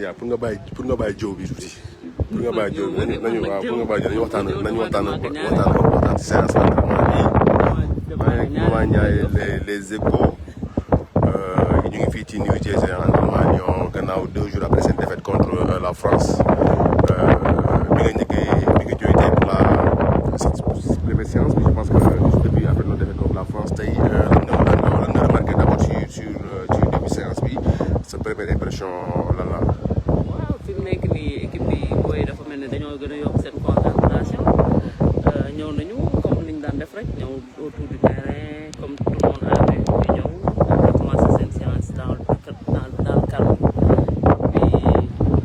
yaa pour nga bàyyi jiw bi tuuti pour nga bàyyi jiw bi nañu waaw pour nga bàyyi jiw nañu waxtaan ci séance Maman Ndiaye les Échos ñu ngi fii ci New Jersey en Allemagne gannaaw 2 jours après seen défaite contre la France bi nga jógee tey pour la première séance bi je pense que depuis après notre défaite contre la France tey lan nga remarqué d'abord sur début séance bi sa première impression lan la. waaw fi mu nekk nii équipe bi booy dafa mel ne dañoo gën a yokk seen concentration ñëw nañu comme ni ñu daan def rek ñëw autour du terrain comme tout le monde a fait ñu ñëw après commencé seen séance dans le calme puis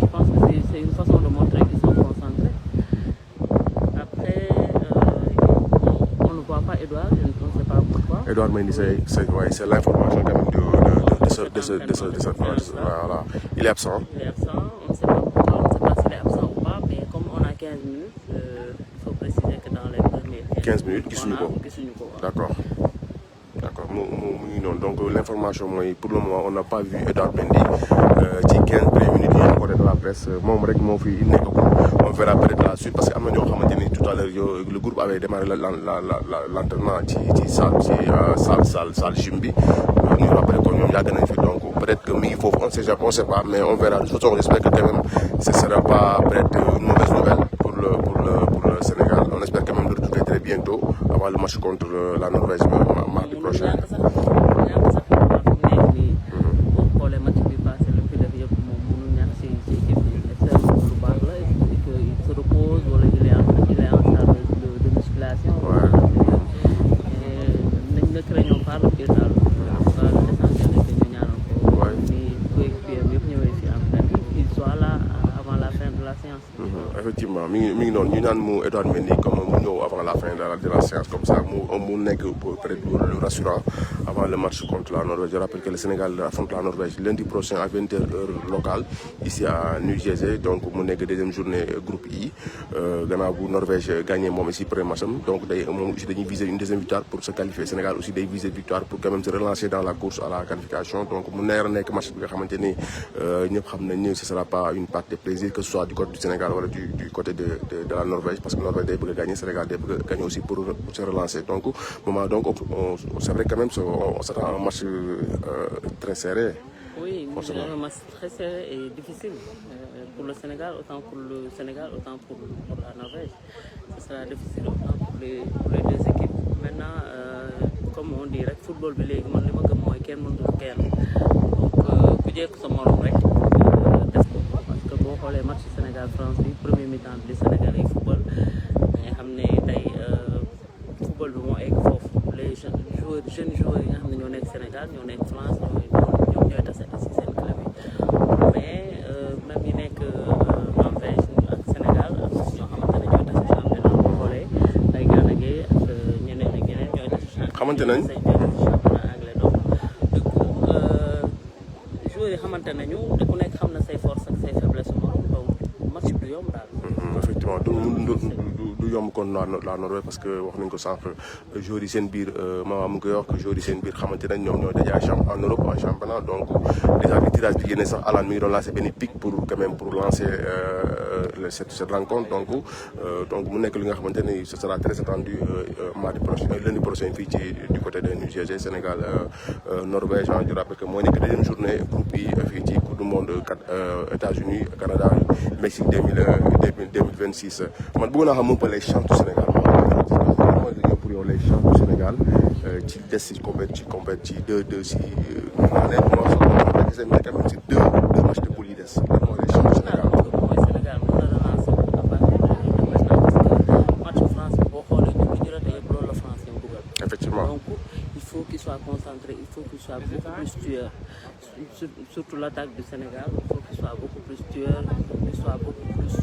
je pense que c'est une façon de montrer qu'ils sont concentrés après on ne voit pas Edouard on ne sait pas pourquoi. Edouard Mendy c'est l'information quand même de ce voilà. Il est absent. Il est absent, on ne sait pas pourquoi, on ne sait pas s'il est absent ou pas, mais comme on a 15 minutes, il faut préciser que dans les premiers 15 minutes, gisuñu ko. D'accord. mu ngi noonu donc l'information mooy pour le moment on n'a pas vu Edouard Mendy ci 15 premières minutes yi côté de la presse moom rek moo fi nekk ko on verra peut-être la suite parce que am na ñoo xamante ni tout à l'heure le groupe avait démarré l'entraînement ci salle gym bi ñu rappelé ko ñoom yàgg nañ fi donc peut-être que mi ngi foofu on sait pas mais on verra de toute façon on espère que quand même ce sera pas peut-être une mauvaise nouvelle pour le Sénégal on espère quand même le retrouver très bientôt avant le match contre la Norvège mardi prochain. Effectivement mi ngi noonu ñu naan mu Edouard Mendy comme mu ñëw avant la fin de la séance comme ça mu nekk peut-être lu rassurant avant le match contre la Norvège. Je rappelle que le Sénégal affronte la Norvège lundi prochain à 20h heure locale ici à New Jersey donc mu nekk deuxième journée groupe I gannaaw bu Norvège gagné moom ici premier match am donc moom aussi dañuy viser une deuxième victoire pour se qualifier. Sénégal aussi day viser victoire pour quand même se relancer dans la course à la qualification donc mu nekk match bi nga xamante ni ñëpp xam nañ ne ce sera pas une partie de plaisir que ce soit du côté du Sénégal wala du côté de la Norvège parce que Norvège day bëgg a gagner Sénégal day bëgg a gagner aussi pour se relancer donc c'est vrai quand même on s'attend à un match très serré. Oui, un match très serré et difficile pour le Sénégal autant pour la Norvège. Ce sera difficile autant pour les deux équipes. Maintenant comme on dit rek football bi léegi man li ma gëm mooy kenn mënul kenn donc ku jekk sa morom rek def ko parce que boo xoolee match Sénégal France bi premier mi-temps bi Sénégal yi football nga xam ne tey football bi moo egg foofu les jeunes joueurs yi nga xam ne ñoo nekk Sénégal ñoo nekk France ñoom ñooy tase si seen club yi mais même ñi nekk Norvège ak Sénégal am na ñoo xamante ne ñooy tase championnat boo xoolee ay Gana Gueye ak ñeneen ak ñeneen ñooy tase xamante nañ championnat anglais donc du coup joueurs yi xamante nañu te ku nekk xam na say force ak say faiblesse morom donc match du yomb daal. effectivement du yomb kon la Norvège parce que wax nañ ko sànq joueurs yi seen biir maman mu ngi koy wax que joueurs yi seen biir xamante nañ ñoom ñooy daje en Europe en championnat donc déjà bi tirage bi génnee sax Haaland mi ngi doon lancé benn pic pour quand même pour lancer cette rencontre donc mu nekk li nga xamante ni ce sera très attendu lundi prochain fii ci du côté de New Jersey Sénégal Norvège je rappelle que mooy nekk deuxième journée groupe yi fii ci Coupe du monde États-Unis Canada Mexique 2026 man bëgg naa xam un peu les chances du Sénégal mooy la pour yow les chances du Sénégal ci des ci deux si naa ne moi sax mais quand même ci deux matchs de poule yi des lan mooy les chances du Sénégal. mooy Sénégal mën na relancer à partir de maintenant parce que match France boo xoolee ñu ngi jëlaat yëpp loolu la France yi dugal. Effectivement. Donc il faut qu'il soit concentré, il faut qu'il soit beaucoup plus tueur, surtout l'attaque du Sénégal, il faut qu'il soit beaucoup plus tueur, il faut qu'il soit beaucoup plus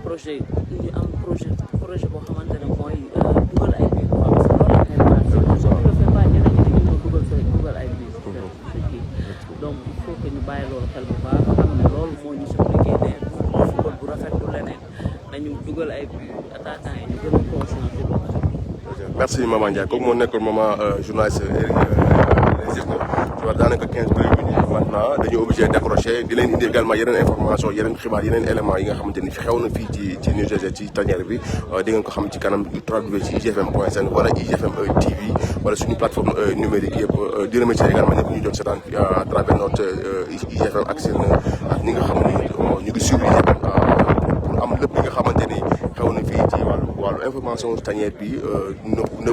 projet ñu am projet boo xamante ne mooy dugal ay buts quoi parce que loolu la ñu soo ko defee pas ñeneen ñi dañu dugal ay buts donc il faut que ñu bàyyi loolu xel bu baax xam ne loolu moo ñu suñu liggéey ne football bu rafet du leneen nañu dugal ay buts attaquant yi ñu gën a conscient ci loolu. Merci Maman Ndiaye kooku moo nekkoon maman journaliste les Échos tu vois daanaka 15 minutes maintenant dañu obligé décrocher di leen indi également yeneen information yeneen xibaar yeneen éléments yi nga xamante ni xew na fii ci New Jersey ci tanière bi di ngeen ko xam ci kanam traduit ci igfm.sn wala igfm TV wala suñu plateforme numérique yëpp di remercier également ñëpp ñu doon seetaan à travers notre igfm ak seen ak ñi nga xam ni ñu ngi suivre igfm pour am lépp li nga xamante ni xew na fii ci wàllu information tanière bi ne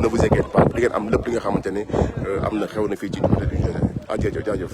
vous inquiétez pas di ngeen am lépp li nga xamante ni am na xew na fii ci côté du Jersey jaajëf